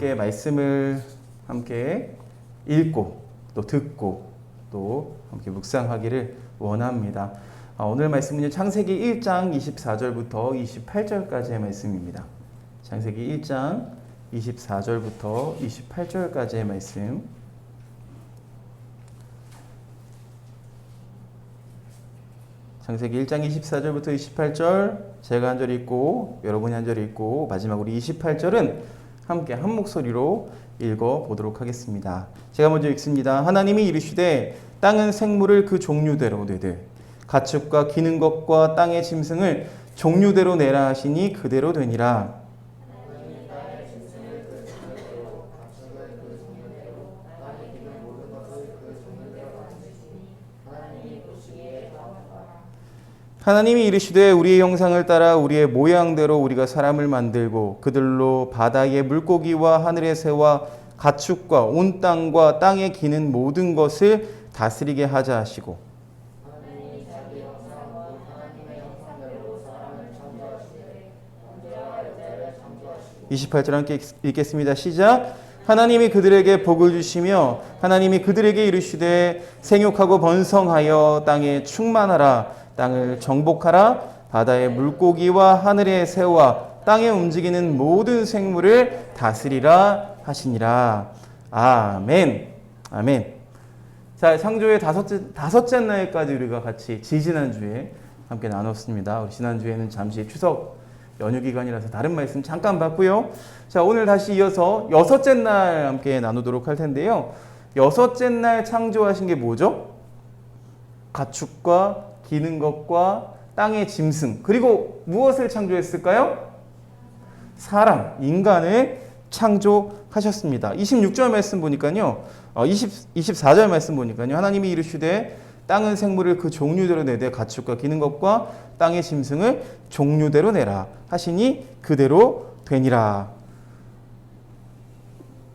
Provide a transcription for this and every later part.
함께 말씀을 함께 읽고 또 듣고 또 함께 묵상하기를 원합니다. 오늘 말씀은 창세기 1장 24절부터 28절까지의 말씀입니다. 창세기 1장 24절부터 28절까지의 말씀. 창세기 1장 24절부터 28절 제가 한 절 읽고 여러분이 한 절 읽고 마지막으로 28절은 함께 한 목소리로 읽어보도록 하겠습니다. 제가 먼저 읽습니다. 하나님이 이르시되 땅은 생물을 그 종류대로 내되 가축과 기는 것과 땅의 짐승을 종류대로 내라 하시니 그대로 되니라. 하나님이 이르시되 우리의 형상을 따라 우리의 모양대로 우리가 사람을 만들고 그들로 바다의 물고기와 하늘의 새와 가축과 온 땅과 땅에 기는 모든 것을 다스리게 하자 하시고 28절 함께 읽겠습니다. 시작. 하나님이 그들에게 복을 주시며 하나님이 그들에게 이르시되 생육하고 번성하여 땅에 충만하라. 땅을 정복하라. 바다의 물고기와 하늘의 새와 땅에 움직이는 모든 생물을 다스리라 하시니라. 아멘. 아멘. 자, 창조의 다섯째 날까지 우리가 같이 지지난주에 함께 나눴습니다. 우리 지난주에는 잠시 추석 연휴 기간이라서 다른 말씀 잠깐 봤고요. 자, 오늘 다시 이어서 여섯째 날 함께 나누도록 할 텐데요. 여섯째 날 창조하신 게 뭐죠? 가축과 기는 것과 땅의 짐승, 그리고 무엇을 창조했을까요? 사람, 인간을 창조하셨습니다. 26절 말씀 보니까요. 24절 말씀 보니까요. 하나님이 이르시되 땅은 생물을 그 종류대로 내되 가축과 기는 것과 땅의 짐승을 종류대로 내라 하시니 그대로 되니라.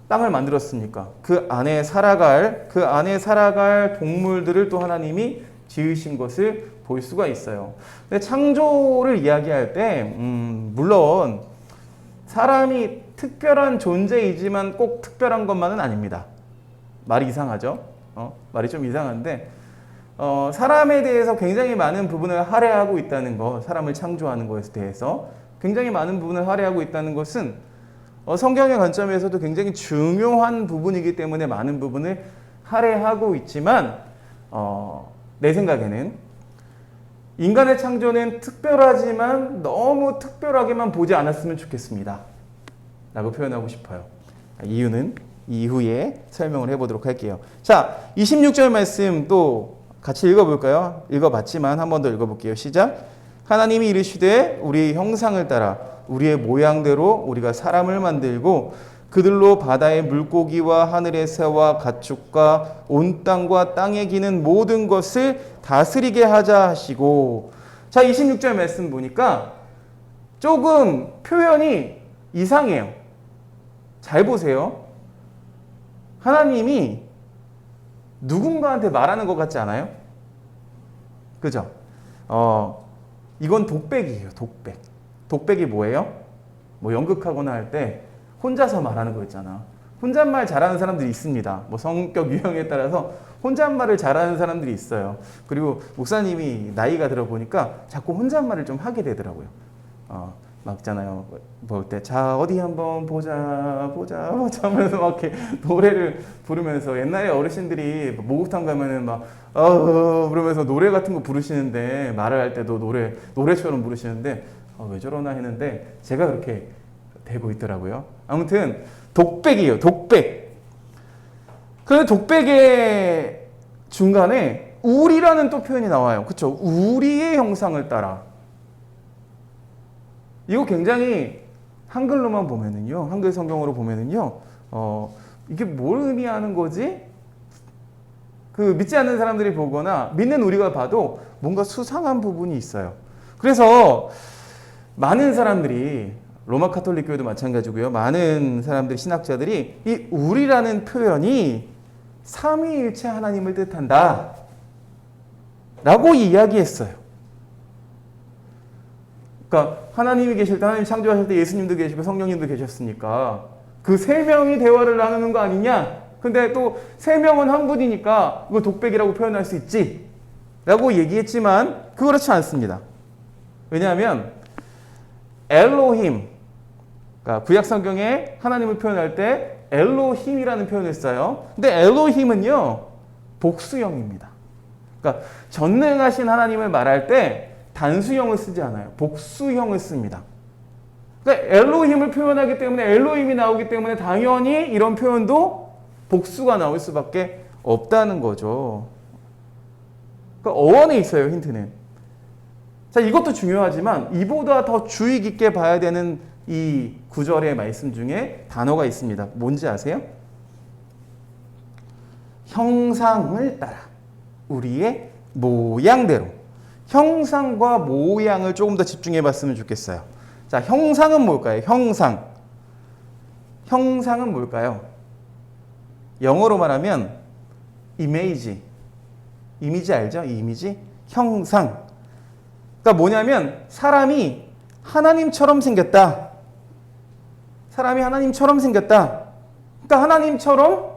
땅을 만들었으니까 그 안에 살아갈 동물들을 또 하나님이 지으신 것을 볼 수가 있어요. 근데 창조를 이야기할 때 물론 사람이 특별한 존재이지만 꼭 특별한 것만은 아닙니다. 말이 이상하죠? 말이 좀 이상한데 사람에 대해서 굉장히 많은 부분을 할애하고 있다는 것, 사람을 창조하는 것에 대해서 굉장히 많은 부분을 할애하고 있다는 것은 성경의 관점에서도 굉장히 중요한 부분이기 때문에 많은 부분을 할애하고 있지만 내 생각에는 인간의 창조는 특별하지만 너무 특별하게만 보지 않았으면 좋겠습니다 라고 표현하고 싶어요. 이유는 이후에 설명을 해보도록 할게요. 자, 26절 말씀 또 같이 읽어볼까요? 읽어봤지만 한 번 더 읽어볼게요. 시작. 하나님이 이르시되 우리의 형상을 따라 우리의 모양대로 우리가 사람을 만들고 그들로 바다의 물고기와 하늘의 새와 가축과 온 땅과 땅에 기는 모든 것을 다스리게 하자 하시고. 자, 26절 말씀 보니까 조금 표현이 이상해요. 잘 보세요. 하나님이 누군가한테 말하는 것 같지 않아요? 그죠? 이건 독백이에요. 독백이 뭐예요? 뭐 연극하거나 할 때 혼자서 말하는 거 있잖아. 혼잣말 잘하는 사람들이 있습니다. 뭐 성격 유형에 따라서 혼잣말을 잘하는 사람들이 있어요. 그리고 목사님이 나이가 들어보니까 자꾸 혼잣말을 좀 하게 되더라고요. 막 있잖아요. 볼 때 자 어디 한번 보자 하면서 막 이렇게 노래를 부르면서 옛날에 어르신들이 목욕탕 가면은 막 그러면서 노래 같은 거 부르시는데 말을 할 때도 노래처럼 부르시는데 왜 저러나 했는데 제가 그렇게 되고 있더라고요. 아무튼 독백이에요. 독백. 그런데 독백의 중간에 우리라는 또 표현이 나와요. 그렇죠? 우리의 형상을 따라. 이거 굉장히 한글로만 보면은요, 한글 성경으로 보면은요, 이게 뭘 의미하는 거지? 그 믿지 않는 사람들이 보거나 믿는 우리가 봐도 뭔가 수상한 부분이 있어요. 그래서 많은 사람들이 로마 카톨릭 교회도 마찬가지고요. 많은 사람들, 신학자들이 이 우리라는 표현이 삼위일체 하나님을 뜻한다 라고 이야기했어요. 그러니까 하나님이 계실 때, 하나님 창조하실 때 예수님도 계시고 성령님도 계셨으니까 그 세 명이 대화를 나누는 거 아니냐? 근데 또 세 명은 한 분이니까 이거 독백이라고 표현할 수 있지. 라고 얘기했지만 그렇지 않습니다. 왜냐하면 엘로힘, 그러니까 구약 성경에 하나님을 표현할 때 엘로힘이라는 표현을 써요. 근데 엘로힘은요 복수형입니다. 그러니까 전능하신 하나님을 말할 때 단수형을 쓰지 않아요. 복수형을 씁니다. 그러니까 엘로힘을 표현하기 때문에 엘로힘이 나오기 때문에 당연히 이런 표현도 복수가 나올 수밖에 없다는 거죠. 그러니까 어원에 있어요, 힌트는. 자, 이것도 중요하지만 이보다 더 주의 깊게 봐야 되는 이 구절의 말씀 중에 단어가 있습니다. 뭔지 아세요? 형상을 따라 우리의 모양대로. 형상과 모양을 조금 더 집중해 봤으면 좋겠어요. 자, 형상은 뭘까요? 형상. 형상은 뭘까요? 영어로 말하면 이미지. 이미지 알죠? 이미지? 형상. 그러니까 뭐냐면 사람이 하나님처럼 생겼다. 사람이 하나님처럼 생겼다. 그러니까 하나님처럼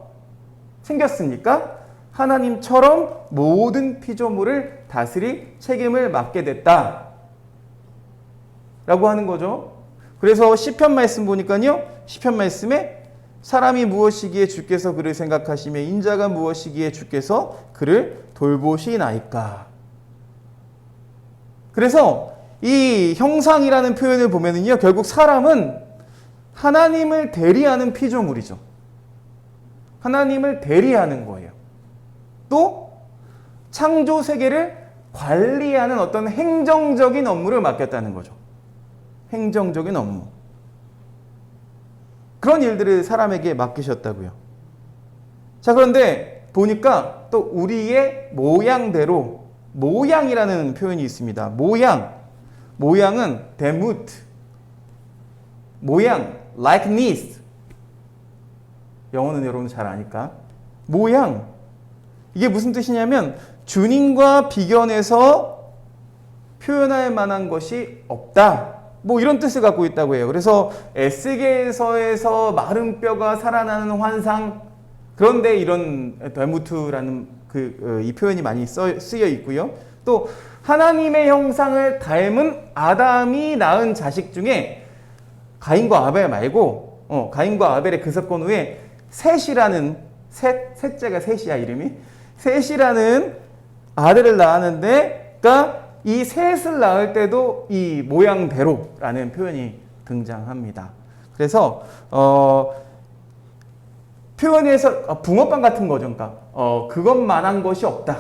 생겼으니까 하나님처럼 모든 피조물을 다스릴 책임을 맡게 됐다. 라고 하는 거죠. 그래서 시편 말씀 보니까요. 시편 말씀에 사람이 무엇이기에 주께서 그를 생각하시며 인자가 무엇이기에 주께서 그를 돌보시나이까. 그래서 이 형상이라는 표현을 보면은요. 결국 사람은 하나님을 대리하는 피조물이죠. 하나님을 대리하는 거예요. 또 창조 세계를 관리하는 어떤 행정적인 업무를 맡겼다는 거죠. 행정적인 업무. 그런 일들을 사람에게 맡기셨다고요. 자, 그런데 보니까 또 우리의 모양대로, 모양이라는 표현이 있습니다. 모양은 데무트, 모양, likeness. 영어는 여러분 잘 아니까. 모양. 이게 무슨 뜻이냐면 주님과 비견해서 표현할 만한 것이 없다. 뭐 이런 뜻을 갖고 있다고 해요. 그래서 에스겔서에서 마른 뼈가 살아나는 환상, 그런데 이런 데무트라는 이 표현이 많이 쓰여 있고요. 또 하나님의 형상을 닮은 아담이 낳은 자식 중에 가인과 아벨 말고 가인과 아벨의 그 사건 후에 셋이라는 셋째가 셋이야 이름이 셋이라는 아들을 낳았는데, 그러니까 이 셋을 낳을 때도 이 모양대로라는 표현이 등장합니다. 그래서 표현에서 붕어빵 같은 거죠. 그러니까 그것만한 것이 없다.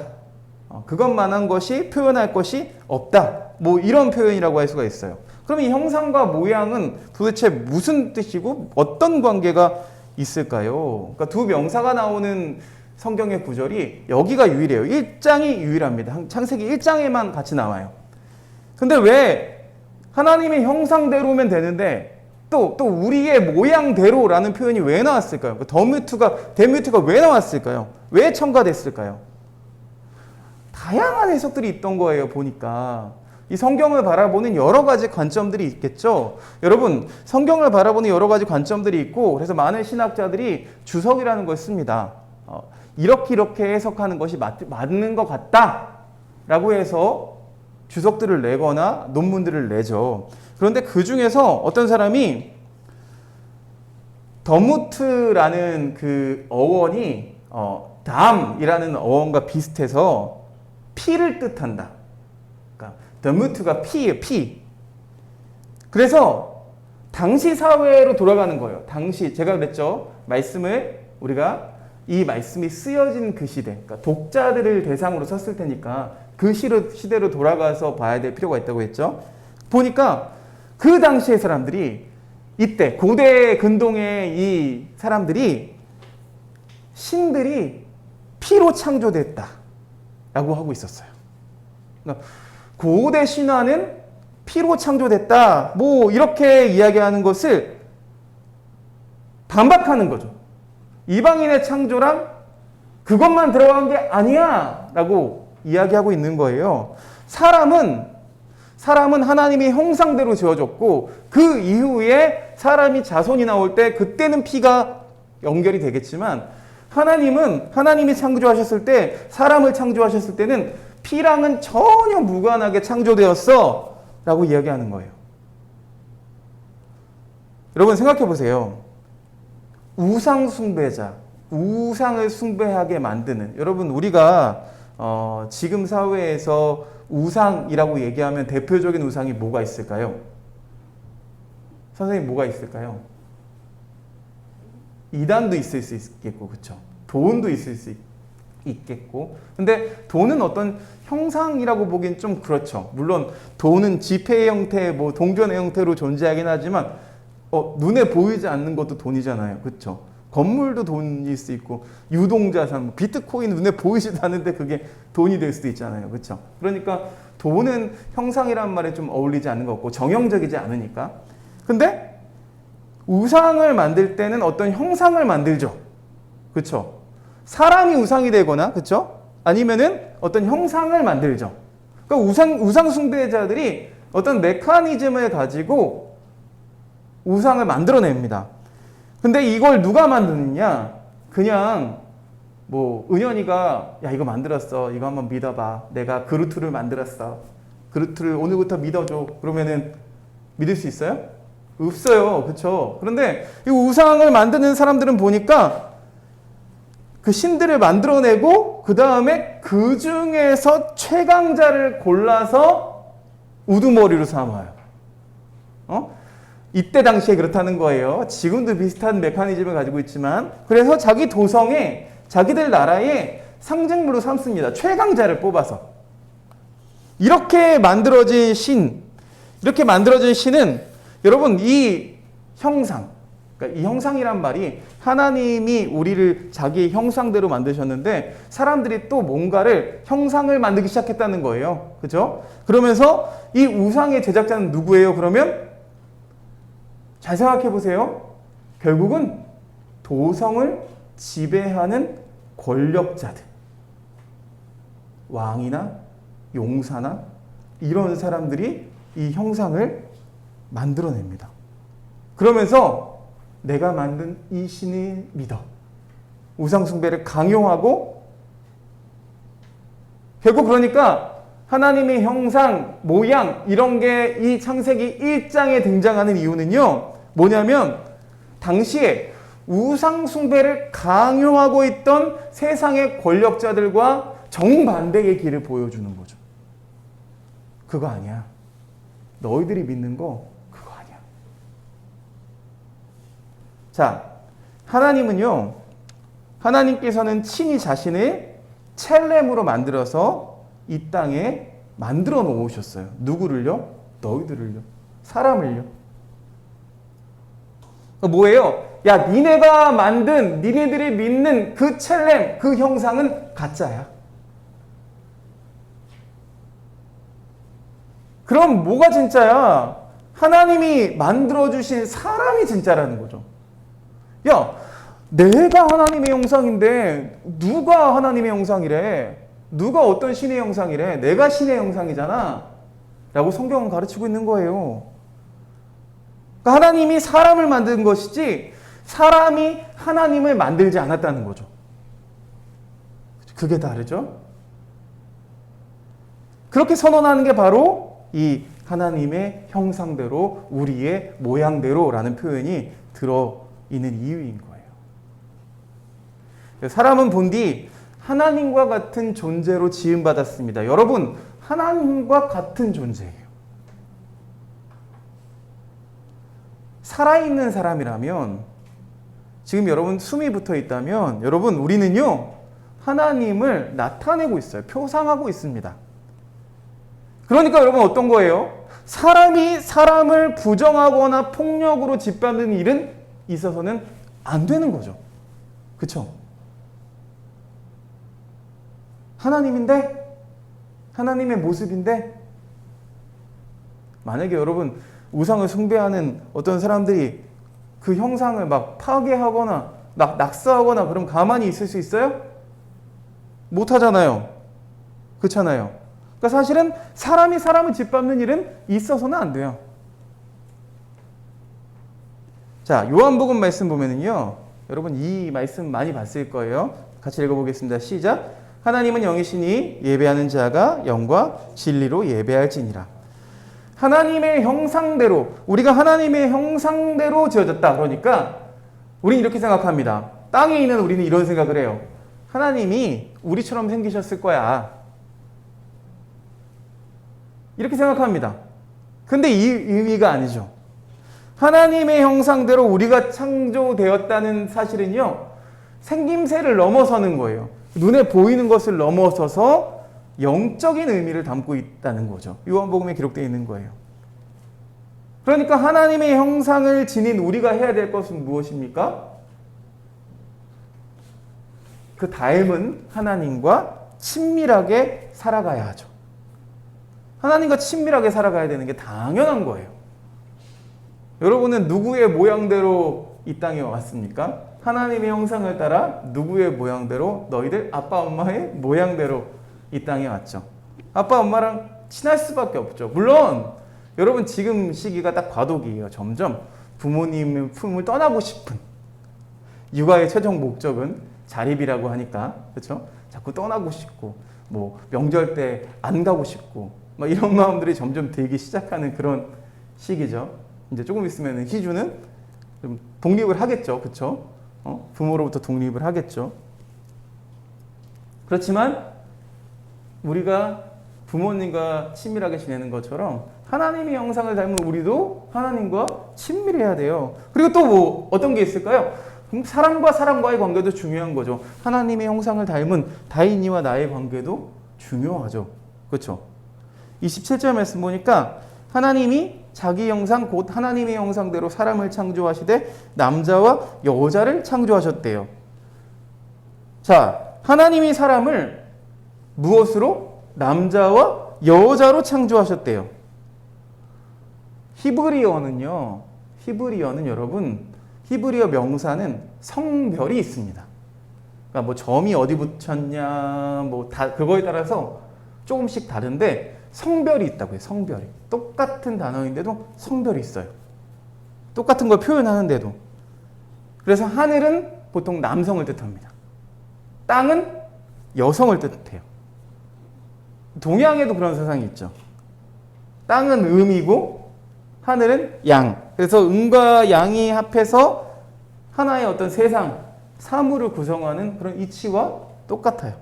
그것만한 것이 표현할 것이 없다. 뭐 이런 표현이라고 할 수가 있어요. 그럼 이 형상과 모양은 도대체 무슨 뜻이고 어떤 관계가 있을까요? 그러니까 두 명사가 나오는 성경의 구절이 여기가 유일해요. 1장이 유일합니다. 창세기 1장에만 같이 나와요. 근데 왜 하나님의 형상대로면 되는데 또 우리의 모양대로라는 표현이 왜 나왔을까요? 데뮤트가 왜 나왔을까요? 왜 첨가됐을까요? 다양한 해석들이 있던 거예요, 보니까. 이 성경을 바라보는 여러 가지 관점들이 있겠죠. 여러분, 성경을 바라보는 여러 가지 관점들이 있고, 그래서 많은 신학자들이 주석이라는 걸 씁니다. 이렇게 해석하는 것이 맞는 것 같다라고 해서 주석들을 내거나 논문들을 내죠. 그런데 그 중에서 어떤 사람이 더무트라는 그 어원이 담이라는 어원과 비슷해서 피를 뜻한다. 그러니까 더무트가 피예요, 피. 그래서 당시 사회로 돌아가는 거예요. 당시 제가 그랬죠. 우리가 이 말씀이 쓰여진 그 시대, 그러니까 독자들을 대상으로 썼을 테니까 그 시대로 돌아가서 봐야 될 필요가 있다고 했죠. 보니까 그 당시의 사람들이 이때 고대 근동의 이 사람들이 신들이 피로 창조됐다라고 하고 있었어요. 그러니까 고대 신화는 피로 창조됐다, 뭐 이렇게 이야기하는 것을 반박하는 거죠. 이방인의 창조랑 그것만 들어간 게 아니야 라고 이야기하고 있는 거예요. 사람은 사람은 하나님의 형상대로 지어졌고 그 이후에 사람이 자손이 나올 때 그때는 피가 연결이 되겠지만 하나님은 하나님이 창조하셨을 때 사람을 창조하셨을 때는 피랑은 전혀 무관하게 창조되었어 라고 이야기하는 거예요. 여러분 생각해 보세요. 우상 숭배자, 우상을 숭배하게 만드는, 여러분 우리가 지금 사회에서 우상이라고 얘기하면 대표적인 우상이 뭐가 있을까요? 선생님 뭐가 있을까요? 이단도 있을 수 있겠고, 그렇죠? 돈도 있을 수 있겠고, 근데 돈은 어떤 형상이라고 보기엔 좀 그렇죠. 물론 돈은 지폐의 형태, 뭐 동전의 형태로 존재하긴 하지만 눈에 보이지 않는 것도 돈이잖아요, 그렇죠? 건물도 돈일 수 있고, 유동자산, 비트코인 눈에 보이지도 않는데 그게 돈이 될 수도 있잖아요, 그렇죠? 그러니까 돈은 형상이란 말에 좀 어울리지 않는 것 같고 정형적이지 않으니까. 근데 우상을 만들 때는 어떤 형상을 만들죠, 그렇죠? 사람이 우상이 되거나, 그렇죠? 아니면은 어떤 형상을 만들죠. 그러니까 우상 숭배자들이 어떤 메커니즘을 가지고 우상을 만들어냅니다. 근데 이걸 누가 만드느냐? 그냥 뭐 은현이가 야 이거 만들었어, 이거 한번 믿어봐, 내가 그루트를 만들었어, 그루트를 오늘부터 믿어줘, 그러면은 믿을 수 있어요? 없어요, 그렇죠? 그런데 이 우상을 만드는 사람들은 보니까 그 신들을 만들어내고 그 다음에 그 중에서 최강자를 골라서 우두머리로 삼아요. 이때 당시에 그렇다는 거예요. 지금도 비슷한 메커니즘을 가지고 있지만, 그래서 자기 도성에, 자기들 나라에 상징물로 삼습니다. 최강자를 뽑아서. 이렇게 만들어진 신은 여러분 이 형상, 그러니까 이 형상이란 말이 하나님이 우리를 자기 형상대로 만드셨는데 사람들이 또 뭔가를 형상을 만들기 시작했다는 거예요. 그죠? 그러면서 이 우상의 제작자는 누구예요? 그러면 잘 생각해 보세요. 결국은 도성을 지배하는 권력자들, 왕이나 용사나 이런 사람들이 이 형상을 만들어냅니다. 그러면서 내가 만든 이 신을 믿어. 우상 숭배를 강요하고, 결국 그러니까 하나님의 형상, 모양 이런 게 이 창세기 1장에 등장하는 이유는요, 뭐냐면 당시에 우상 숭배를 강요하고 있던 세상의 권력자들과 정반대의 길을 보여주는 거죠. 그거 아니야. 너희들이 믿는 거 그거 아니야. 자, 하나님께서는 친히 자신을 첼렘으로 만들어서 이 땅에 만들어 놓으셨어요. 누구를요? 너희들을요. 사람을요. 뭐예요? 야, 니네가 만든, 니네들이 믿는 그 첼렘, 그 형상은 가짜야. 그럼 뭐가 진짜야? 하나님이 만들어주신 사람이 진짜라는 거죠. 야, 내가 하나님의 형상인데 누가 하나님의 형상이래? 누가 어떤 신의 형상이래? 내가 신의 형상이잖아 라고 성경은 가르치고 있는 거예요. 그러니까 하나님이 사람을 만든 것이지 사람이 하나님을 만들지 않았다는 거죠. 그게 다르죠? 그렇게 선언하는 게 바로 이 하나님의 형상대로, 우리의 모양대로라는 표현이 들어있는 이유인 거예요. 사람은 본디 하나님과 같은 존재로 지음받았습니다. 여러분, 하나님과 같은 존재예요. 살아있는 사람이라면, 지금 여러분 숨이 붙어 있다면, 여러분 우리는요 하나님을 나타내고 있어요. 표상하고 있습니다. 그러니까 여러분 어떤 거예요? 사람이 사람을 부정하거나 폭력으로 짓밟는 일은 있어서는 안 되는 거죠. 그렇죠? 하나님인데, 하나님의 모습인데, 만약에 여러분 우상을 숭배하는 어떤 사람들이 그 형상을 막 파괴하거나 낙서하거나 그럼 가만히 있을 수 있어요? 못 하잖아요. 그렇잖아요. 그러니까 사실은 사람이 사람을 짓밟는 일은 있어서는 안 돼요. 자, 요한복음 말씀 보면은요, 여러분 이 말씀 많이 봤을 거예요. 같이 읽어보겠습니다. 시작. 하나님은 영이시니 예배하는 자가 영과 진리로 예배할지니라. 하나님의 형상대로, 우리가 하나님의 형상대로 지어졌다. 그러니까 우리는 이렇게 생각합니다. 땅에 있는 우리는 이런 생각을 해요. 하나님이 우리처럼 생기셨을 거야. 이렇게 생각합니다. 근데 이 의미가 아니죠. 하나님의 형상대로 우리가 창조되었다는 사실은요, 생김새를 넘어서는 거예요. 눈에 보이는 것을 넘어서서 영적인 의미를 담고 있다는 거죠. 요한복음에 기록되어 있는 거예요. 그러니까 하나님의 형상을 지닌 우리가 해야 될 것은 무엇입니까? 그 닮은 하나님과 친밀하게 살아가야 하죠. 하나님과 친밀하게 살아가야 되는 게 당연한 거예요. 여러분은 누구의 모양대로 이 땅에 왔습니까? 하나님의 형상을 따라 누구의 모양대로, 너희들 아빠 엄마의 모양대로 이 땅에 왔죠. 아빠 엄마랑 친할 수밖에 없죠. 물론 여러분 지금 시기가 딱 과도기예요. 점점 부모님의 품을 떠나고 싶은, 육아의 최종 목적은 자립이라고 하니까, 그렇죠? 자꾸 떠나고 싶고, 뭐 명절 때 안 가고 싶고, 막 이런 마음들이 점점 들기 시작하는 그런 시기죠. 이제 조금 있으면 희주는 좀 독립을 하겠죠, 그렇죠? 부모로부터 독립을 하겠죠. 그렇지만 우리가 부모님과 친밀하게 지내는 것처럼 하나님의 형상을 닮은 우리도 하나님과 친밀해야 돼요. 그리고 또 뭐 어떤 게 있을까요? 사람과 사람과의 관계도 중요한 거죠. 하나님의 형상을 닮은 다인이와 나의 관계도 중요하죠. 그렇죠? 27절 말씀 보니까 하나님이 자기 형상 곧 하나님의 형상대로 사람을 창조하시되 남자와 여자를 창조하셨대요. 자, 하나님이 사람을 무엇으로? 남자와 여자로 창조하셨대요. 히브리어는 여러분, 히브리어 명사는 성별이 있습니다. 그러니까 뭐 점이 어디 붙였냐, 뭐 다 그거에 따라서 조금씩 다른데 성별이 있다고요. 성별이. 똑같은 단어인데도 성별이 있어요. 똑같은 걸 표현하는데도. 그래서 하늘은 보통 남성을 뜻합니다. 땅은 여성을 뜻해요. 동양에도 그런 세상이 있죠. 땅은 음이고 하늘은 양. 그래서 음과 양이 합해서 하나의 어떤 세상, 사물을 구성하는 그런 이치와 똑같아요.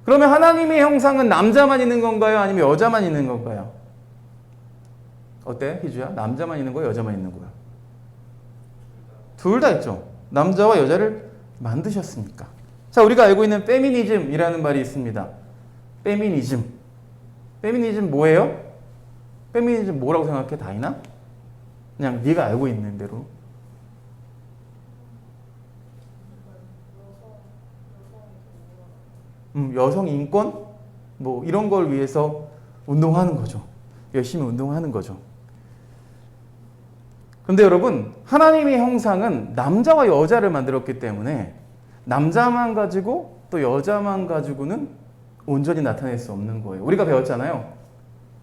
그러면 하나님의 형상은 남자만 있는 건가요? 아니면 여자만 있는 건가요? 어때, 희주야? 남자만 있는 거예요? 여자만 있는 거예요? 둘 다 있죠. 남자와 여자를 만드셨으니까. 자, 우리가 알고 있는 페미니즘이라는 말이 있습니다. 페미니즘. 페미니즘 뭐예요? 페미니즘 뭐라고 생각해, 다이나? 그냥 네가 알고 있는 대로. 여성 인권? 뭐 이런 걸 위해서 운동하는 거죠. 열심히 운동하는 거죠. 그런데 여러분, 하나님의 형상은 남자와 여자를 만들었기 때문에 남자만 가지고 또 여자만 가지고는 온전히 나타낼 수 없는 거예요. 우리가 배웠잖아요.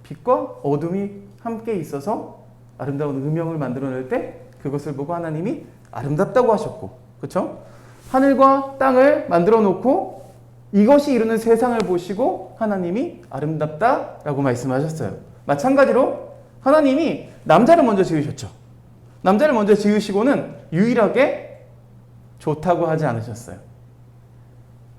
빛과 어둠이 함께 있어서 아름다운 음영을 만들어낼 때 그것을 보고 하나님이 아름답다고 하셨고, 그렇죠? 하늘과 땅을 만들어 놓고 이것이 이루는 세상을 보시고 하나님이 아름답다라고 말씀하셨어요. 마찬가지로 하나님이 남자를 먼저 지으셨죠. 남자를 먼저 지으시고는 유일하게 좋다고 하지 않으셨어요.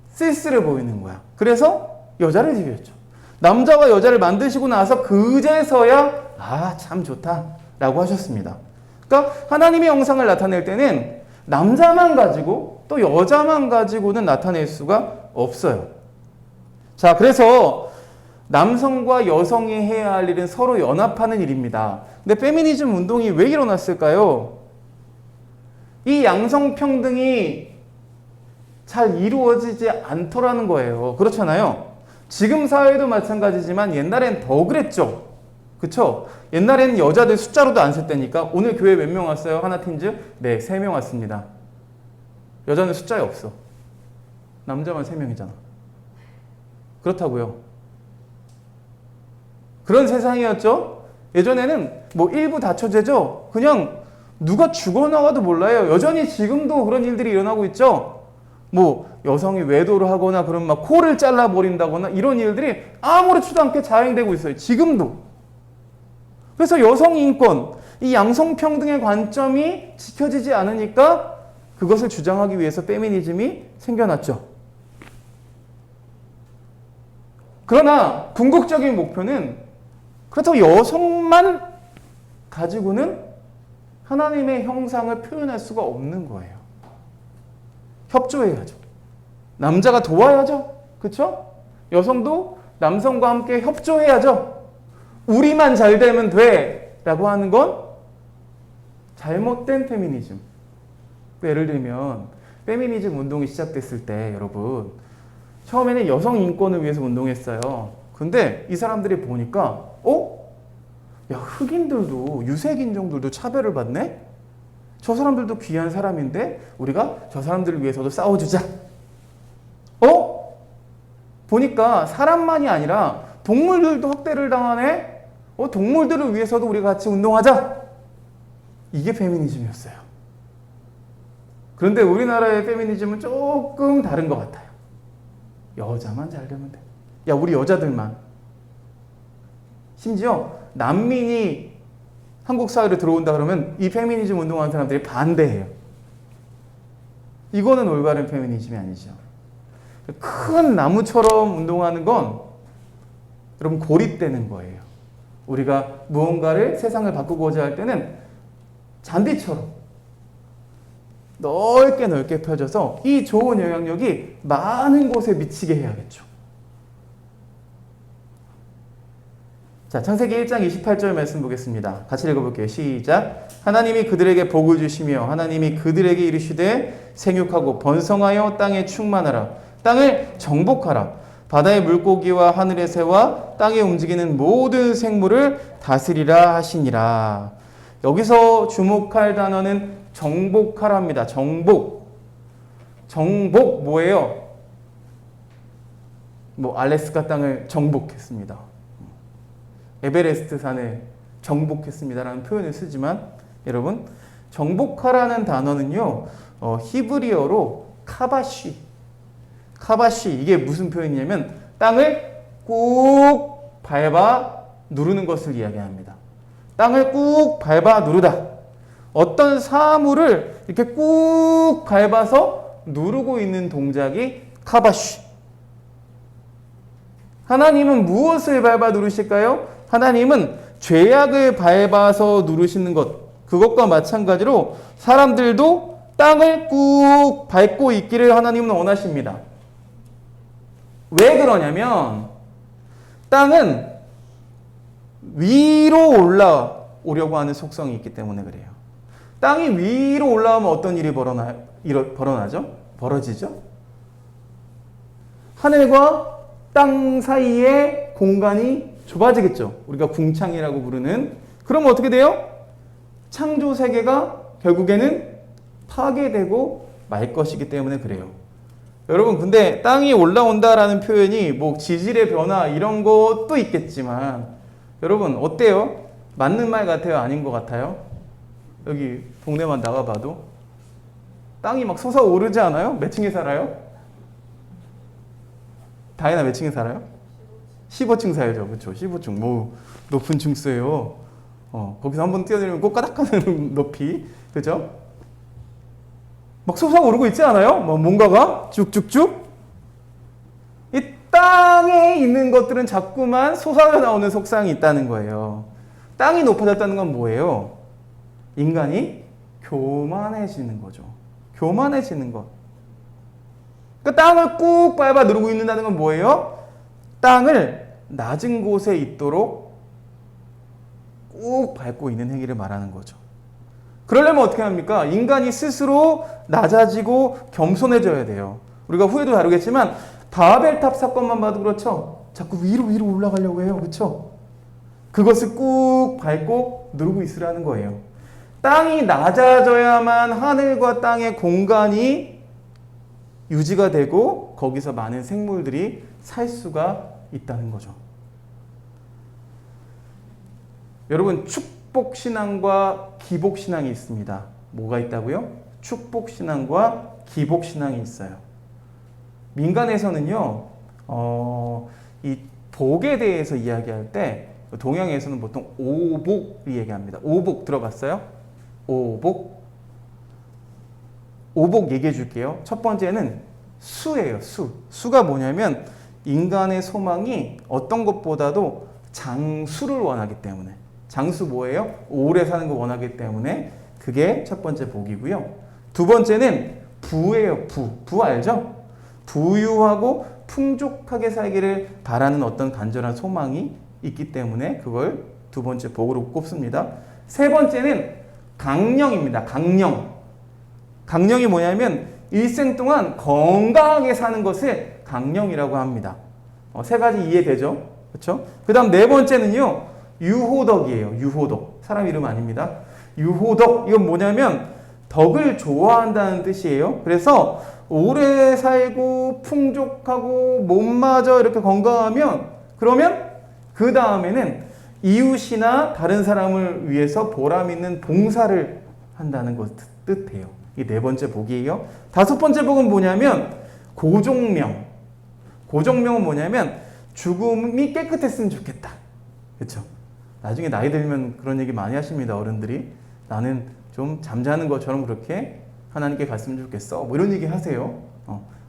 쓸쓸해 보이는 거야. 그래서 여자를 지으셨죠. 남자와 여자를 만드시고 나서 그제서야 참 좋다라고 하셨습니다. 그러니까 하나님의 형상을 나타낼 때는 남자만 가지고 또 여자만 가지고는 나타낼 수가 없어요. 자, 그래서 남성과 여성이 해야 할 일은 서로 연합하는 일입니다. 근데 페미니즘 운동이 왜 일어났을까요? 이 양성평등이 잘 이루어지지 않더라는 거예요. 그렇잖아요. 지금 사회도 마찬가지지만 옛날엔 더 그랬죠. 그쵸? 옛날에는 여자들 숫자로도 안 셀 때니까 오늘 교회 몇 명 왔어요? 하나팀즈? 네, 3명 왔습니다. 여자는 숫자에 없어. 남자만 3명이잖아. 그렇다고요. 그런 세상이었죠. 예전에는 뭐 일부 다처제죠. 그냥 누가 죽어나가도 몰라요. 여전히 지금도 그런 일들이 일어나고 있죠. 뭐 여성이 외도를 하거나 그런 막 코를 잘라버린다거나 이런 일들이 아무렇지도 않게 자행되고 있어요. 지금도. 그래서 여성 인권, 이 양성평등의 관점이 지켜지지 않으니까 그것을 주장하기 위해서 페미니즘이 생겨났죠. 그러나 궁극적인 목표는 그렇다고 여성만 가지고는 하나님의 형상을 표현할 수가 없는 거예요. 협조해야죠. 남자가 도와야죠. 그렇죠? 여성도 남성과 함께 협조해야죠. 우리만 잘 되면 돼 라고 하는 건 잘못된 페미니즘. 예를 들면 페미니즘 운동이 시작됐을 때 여러분 처음에는 여성 인권을 위해서 운동했어요. 근데 이 사람들이 보니까 야, 흑인들도 유색인종들도 차별을 받네? 저 사람들도 귀한 사람인데 우리가 저 사람들을 위해서도 싸워주자. 보니까 사람만이 아니라 동물들도 학대를 당하네? 동물들을 위해서도 우리가 같이 운동하자. 이게 페미니즘이었어요. 그런데 우리나라의 페미니즘은 조금 다른 것 같아요. 여자만 잘 되면 돼. 야, 우리 여자들만. 심지어 난민이 한국 사회로 들어온다 그러면 이 페미니즘 운동하는 사람들이 반대해요. 이거는 올바른 페미니즘이 아니죠. 큰 나무처럼 운동하는 건 여러분 고립되는 거예요. 우리가 무언가를 세상을 바꾸고자 할 때는 잔디처럼 넓게 펴져서 이 좋은 영향력이 많은 곳에 미치게 해야겠죠. 자, 창세기 1장 28절 말씀 보겠습니다. 같이 읽어볼게요. 시작. 하나님이 그들에게 복을 주시며 하나님이 그들에게 이르시되 생육하고 번성하여 땅에 충만하라. 땅을 정복하라. 바다의 물고기와 하늘의 새와 땅에 움직이는 모든 생물을 다스리라 하시니라. 여기서 주목할 단어는 정복하라입니다. 정복. 정복 뭐예요? 알래스카 땅을 정복했습니다. 에베레스트 산을 정복했습니다라는 표현을 쓰지만 여러분 정복하라는 단어는요 히브리어로 카바시 이게 무슨 표현이냐면 땅을 꾹 밟아 누르는 것을 이야기합니다. 땅을 꾹 밟아 누르다. 어떤 사물을 이렇게 꾹 밟아서 누르고 있는 동작이 카바시. 하나님은 무엇을 밟아 누르실까요? 하나님은 죄악을 밟아서 누르시는 것, 그것과 마찬가지로 사람들도 땅을 꾹 밟고 있기를 하나님은 원하십니다. 왜 그러냐면 땅은 위로 올라오려고 하는 속성이 있기 때문에 그래요. 땅이 위로 올라오면 어떤 일이 벌어지죠? 하늘과 땅 사이의 공간이 좁아지겠죠. 우리가 궁창이라고 부르는. 그러면 어떻게 돼요? 창조 세계가 결국에는 파괴되고 말 것이기 때문에 그래요. 여러분 근데 땅이 올라온다라는 표현이 지질의 변화 이런 것도 있겠지만 여러분 어때요? 맞는 말 같아요? 아닌 것 같아요? 여기 동네만 나가봐도 땅이 막 솟아오르지 않아요? 몇 층에 살아요? 다이나 몇 층에 살아요? 15층 살죠. 그렇죠. 15층. 높은 층수예요. 거기서 한번 뛰어내리면 꼭 까닥하는 높이. 그죠? 막 솟아오르고 있지 않아요? 뭔가가 쭉쭉쭉. 이 땅에 있는 것들은 자꾸만 솟아져 나오는 속성이 있다는 거예요. 땅이 높아졌다는 건 뭐예요? 인간이 교만해지는 거죠. 교만해지는 것. 그러니까 땅을 꾹 밟아 누르고 있는다는 건 뭐예요? 땅을 낮은 곳에 있도록 꾹 밟고 있는 행위를 말하는 거죠. 그러려면 어떻게 합니까? 인간이 스스로 낮아지고 겸손해져야 돼요. 우리가 후에도 다루겠지만 바벨탑 사건만 봐도 그렇죠. 자꾸 위로 올라가려고 해요. 그렇죠? 그것을 꾹 밟고 누르고 있으라는 거예요. 땅이 낮아져야만 하늘과 땅의 공간이 유지가 되고 거기서 많은 생물들이 살 수가 있다는 거죠. 여러분, 축복신앙과 기복신앙이 있습니다. 뭐가 있다고요? 축복신앙과 기복신앙이 있어요. 민간에서는요, 이 복에 대해서 이야기할 때 동양에서는 보통 오복을 얘기합니다. 오복 들어봤어요? 오복? 오복 얘기해 줄게요. 첫 번째는 수예요. 수가 뭐냐면 인간의 소망이 어떤 것보다도 장수를 원하기 때문에, 장수 뭐예요? 오래 사는 거 원하기 때문에 그게 첫 번째 복이고요. 두 번째는 부예요. 부 알죠? 부유하고 풍족하게 살기를 바라는 어떤 간절한 소망이 있기 때문에 그걸 두 번째 복으로 꼽습니다. 세 번째는 강령입니다. 강령이 뭐냐면 일생 동안 건강하게 사는 것을 강령이라고 합니다. 세 가지 이해되죠? 그렇죠? 그 다음 네 번째는요, 유호덕이에요. 유호덕. 사람 이름 아닙니다. 유호덕. 이건 뭐냐면 덕을 좋아한다는 뜻이에요. 그래서 오래 살고 풍족하고 몸마저 이렇게 건강하면, 그러면 그 다음에는 이웃이나 다른 사람을 위해서 보람 있는 봉사를 한다는 것 뜻해요. 이게 네 번째 복이에요. 다섯 번째 복은 뭐냐면 고종명. 고종명은 뭐냐면 죽음이 깨끗했으면 좋겠다. 그렇죠? 나중에 나이 들면 그런 얘기 많이 하십니다. 어른들이. 나는 좀 잠자는 것처럼 그렇게 하나님께 갔으면 좋겠어. 뭐 이런 얘기 하세요.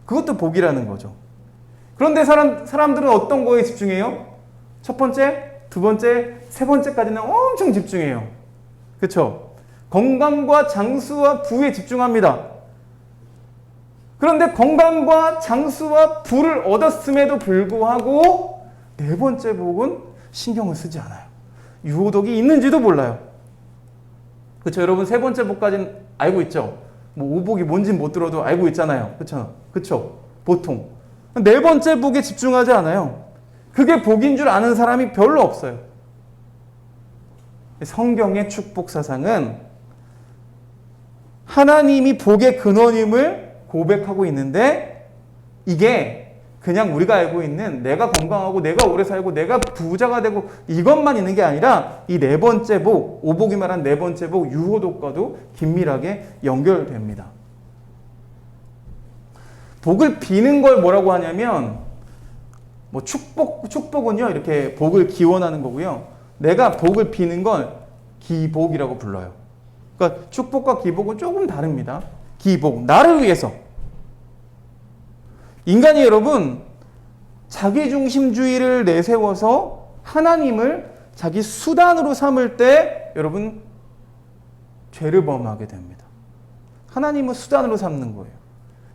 그것도 복이라는 거죠. 그런데 사람들은 어떤 거에 집중해요? 첫 번째, 두 번째, 세 번째까지는 엄청 집중해요. 그렇죠? 건강과 장수와 부에 집중합니다. 그런데 건강과 장수와 부를 얻었음에도 불구하고 네 번째 복은 신경을 쓰지 않아요. 유호덕이 있는지도 몰라요. 그렇죠? 여러분, 세 번째 복까지는 알고 있죠? 뭐 오복이 뭔지 못 들어도 알고 있잖아요. 그렇죠? 그렇죠? 보통. 네 번째 복에 집중하지 않아요. 그게 복인 줄 아는 사람이 별로 없어요. 성경의 축복 사상은 하나님이 복의 근원임을 고백하고 있는데, 이게 그냥 우리가 알고 있는 내가 건강하고 내가 오래 살고 내가 부자가 되고 이것만 있는 게 아니라 이 네 번째 복, 오복이 말한 네 번째 복, 유호독과도 긴밀하게 연결됩니다. 복을 비는 걸 뭐라고 하냐면, 뭐 축복은요, 이렇게 복을 기원하는 거고요. 내가 복을 비는 걸 기복이라고 불러요. 그러니까 축복과 기복은 조금 다릅니다. 기복, 나를 위해서. 인간이 여러분, 자기중심주의를 내세워서 하나님을 자기 수단으로 삼을 때 여러분 죄를 범하게 됩니다. 하나님을 수단으로 삼는 거예요.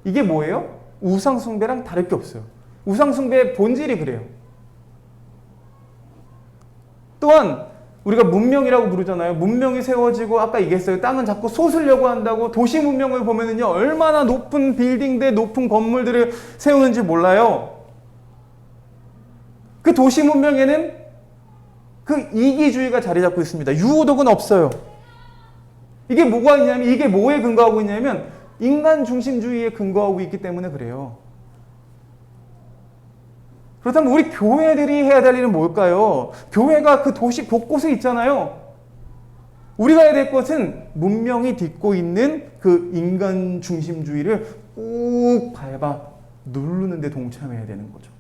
이게 뭐예요? 우상숭배랑 다를 게 없어요. 우상숭배의 본질이 그래요. 또한 우리가 문명이라고 부르잖아요. 문명이 세워지고 아까 얘기했어요. 땅은 자꾸 솟으려고 한다고. 도시 문명을 보면은요, 얼마나 높은 빌딩들, 높은 건물들을 세우는지 몰라요. 그 도시 문명에는 그 이기주의가 자리 잡고 있습니다. 유호독은 없어요. 이게 뭐가 있냐면, 이게 뭐에 근거하고 있냐면 인간 중심주의에 근거하고 있기 때문에 그래요. 그렇다면 우리 교회들이 해야 될 일은 뭘까요? 교회가 그 도시 곳곳에 있잖아요. 우리가 해야 될 것은 문명이 딛고 있는 그 인간 중심주의를 꾹 밟아 누르는 데 동참해야 되는 거죠.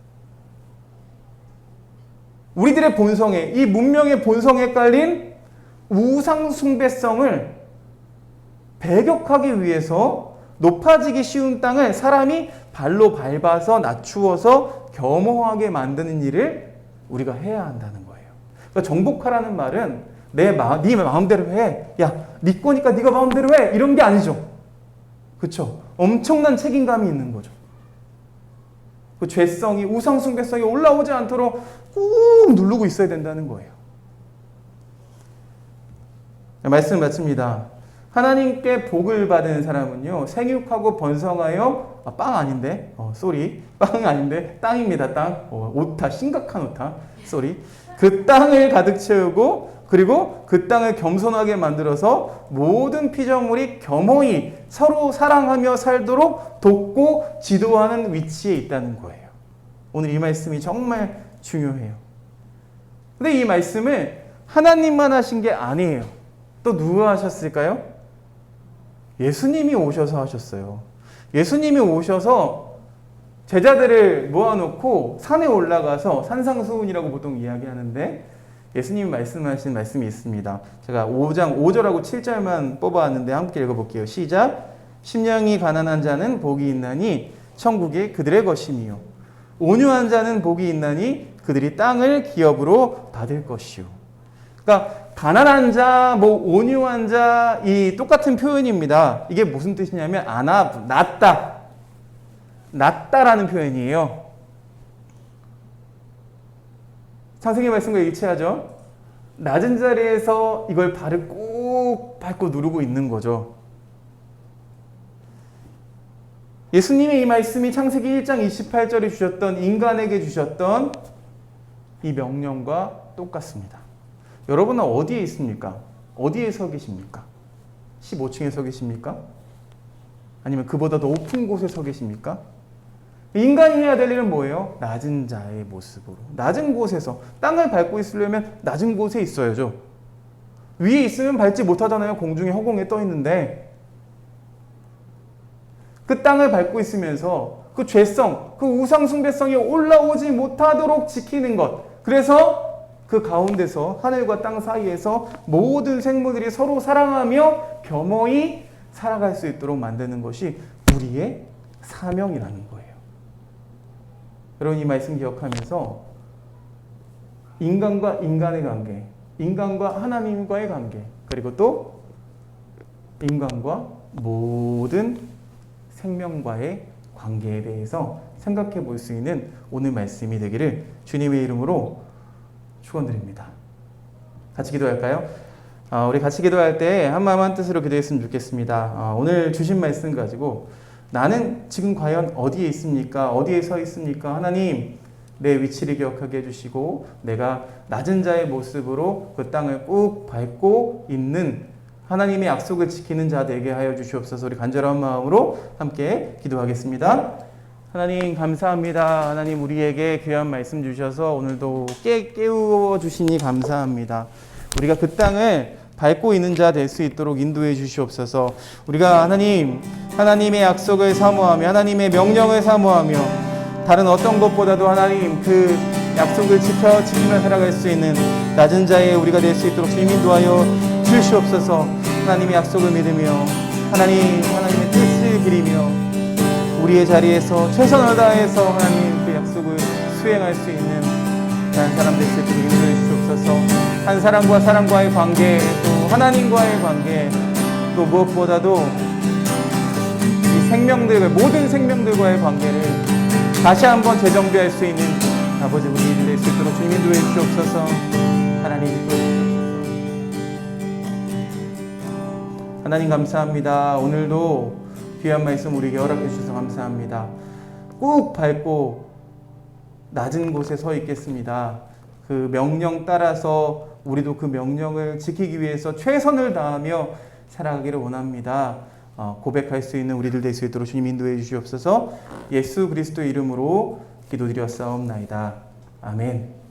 우리들의 본성에, 이 문명의 본성에 깔린 우상 숭배성을 배격하기 위해서 높아지기 쉬운 땅을 사람이 발로 밟아서 낮추어서 겸허하게 만드는 일을 우리가 해야 한다는 거예요. 그러니까 정복하라는 말은 네 마음대로 해. 야, 네 거니까 네가 마음대로 해. 이런 게 아니죠. 그렇죠? 엄청난 책임감이 있는 거죠. 그 죄성이, 우상 숭배성이 올라오지 않도록 꾹 누르고 있어야 된다는 거예요. 말씀 마칩니다. 하나님께 복을 받은 사람은요, 생육하고 번성하여, 빵 아닌데, 빵 아닌데, 땅입니다, 땅. 오타, 심각한 오타, 쏘리. 그 땅을 가득 채우고 그리고 그 땅을 겸손하게 만들어서 모든 피조물이 겸허히 서로 사랑하며 살도록 돕고 지도하는 위치에 있다는 거예요. 오늘 이 말씀이 정말 중요해요. 근데 이 말씀을 하나님만 하신 게 아니에요. 또 누가 하셨을까요? 예수님이 오셔서 하셨어요. 예수님이 오셔서 제자들을 모아놓고 산에 올라가서 산상수훈이라고 보통 이야기하는데 예수님이 말씀하신 말씀이 있습니다. 제가 5장 5절하고 7절만 뽑아왔는데 함께 읽어볼게요. 시작. 심령이 가난한 자는 복이 있나니 천국이 그들의 것이며 온유한 자는 복이 있나니 그들이 땅을 기업으로 받을 것이요. 그러니까 가난한 자, 온유한 자 이 똑같은 표현입니다. 이게 무슨 뜻이냐면 낮다라는 표현이에요. 창세기 말씀과 일치하죠. 낮은 자리에서 이걸 발을 꾹 밟고 누르고 있는 거죠. 예수님의 이 말씀이 창세기 1장 28절에 주셨던 인간에게 주셨던 이 명령과 똑같습니다. 여러분은 어디에 있습니까? 어디에 서 계십니까? 15층에 서 계십니까? 아니면 그보다 더 높은 곳에 서 계십니까? 인간이 해야 될 일은 뭐예요? 낮은 자의 모습으로 낮은 곳에서 땅을 밟고 있으려면 낮은 곳에 있어야죠. 위에 있으면 밟지 못하잖아요. 공중에 허공에 떠 있는데 그 땅을 밟고 있으면서 그 죄성, 그 우상 숭배성이 올라오지 못하도록 지키는 것. 그래서 그 가운데서 하늘과 땅 사이에서 모든 생물들이 서로 사랑하며 겸허히 살아갈 수 있도록 만드는 것이 우리의 사명이라는 거예요. 여러분 이 말씀 기억하면서 인간과 인간의 관계, 인간과 하나님과의 관계, 그리고 또 인간과 모든 생명과의 관계에 대해서 생각해 볼 수 있는 오늘 말씀이 되기를 주님의 이름으로 축원드립니다. 같이 기도할까요? 우리 같이 기도할 때 한마음 한뜻으로 기도했으면 좋겠습니다. 오늘 주신 말씀 가지고 나는 지금 과연 어디에 있습니까? 어디에 서 있습니까? 하나님, 내 위치를 기억하게 해주시고 내가 낮은 자의 모습으로 그 땅을 꾹 밟고 있는 하나님의 약속을 지키는 자 되게 하여 주시옵소서. 우리 간절한 마음으로 함께 기도하겠습니다. 하나님 감사합니다. 하나님 우리에게 귀한 말씀 주셔서 오늘도 깨우어 주시니 감사합니다. 우리가 그 땅을 밟고 있는 자 될 수 있도록 인도해 주시옵소서. 우리가 하나님의 약속을 사모하며 하나님의 명령을 사모하며 다른 어떤 것보다도 하나님 그 약속을 지키며 살아갈 수 있는 낮은 자의 우리가 될 수 있도록 주님 인도하여 주시옵소서. 하나님의 약속을 믿으며 하나님의 뜻을 기리며 우리의 자리에서 최선을 다해서 하나님 그 약속을 수행할 수 있는 그런 사람 될 수 있도록 인도해 주시옵소서. 한 사람과 사람과의 관계, 또 하나님과의 관계, 또 무엇보다도 이 생명들, 모든 생명들과의 관계를 다시 한번 재정비할 수 있는 아버지 우리들 될 수 있도록 주님 인도해 주시옵소서. 하나님 인도해 주시옵소서. 하나님 감사합니다. 오늘도 귀한 말씀 우리에게 허락해 주셔서 감사합니다. 꾹 밟고 낮은 곳에 서 있겠습니다. 그 명령 따라서 우리도 그 명령을 지키기 위해서 최선을 다하며 살아가기를 원합니다. 고백할 수 있는 우리들 될 수 있도록 주님 인도해 주시옵소서. 예수 그리스도의 이름으로 기도드렸사옵나이다. 아멘.